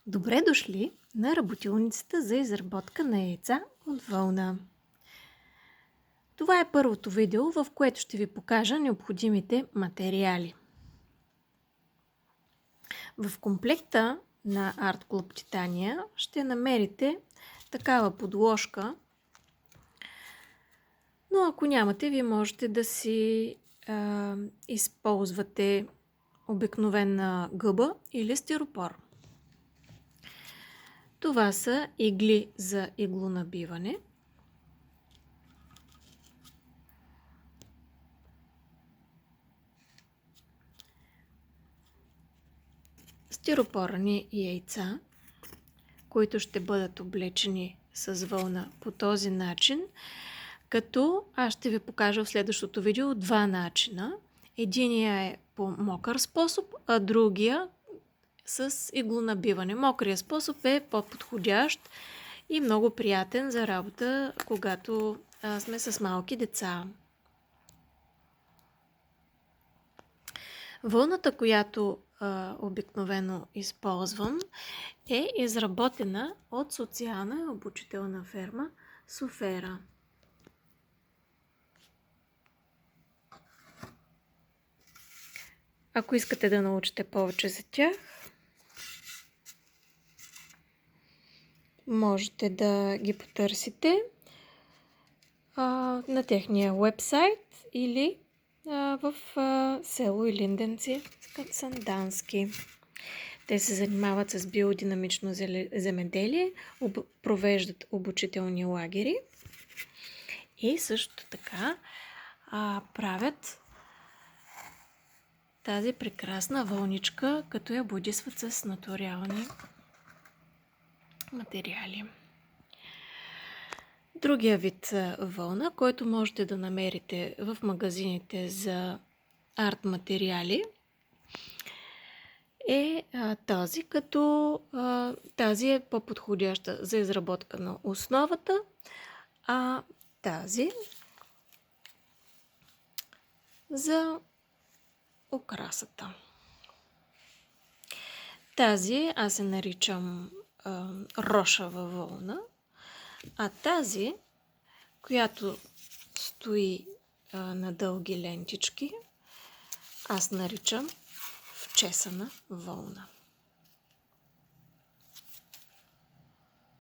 Добре дошли на работилницата за изработка на яйца от вълна. Това е първото видео, в което ще ви покажа необходимите материали. В комплекта на Art Club Titania ще намерите такава подложка, но ако нямате, вие можете да си използвате обикновена гъба или стиропор. Това са игли за иглонабиване. Стиропорни яйца, които ще бъдат облечени с вълна по този начин, като аз ще ви покажа в следващото видео два начина. Единия е по мокър способ, а другия с иглонабиване. Мокрият способ е по-подходящ и много приятен за работа, когато сме с малки деца. Вълната, която обикновено използвам, е изработена от социална и обучителна ферма Софера. Ако искате да научите повече за тях, можете да ги потърсите на техния уебсайт или в село Илинденци, Сандански. Те се занимават с биодинамично земеделие, провеждат обучителни лагери и също така правят тази прекрасна вълничка, като я бодисват с натурални материали. Другия вид вълна, който можете да намерите в магазините за арт материали, е тази, като тази е по-подходяща за изработка на основата, а тази за украсата. Тази аз се наричам рошава вълна, а тази, която стои на дълги лентички, аз наричам вчесана вълна.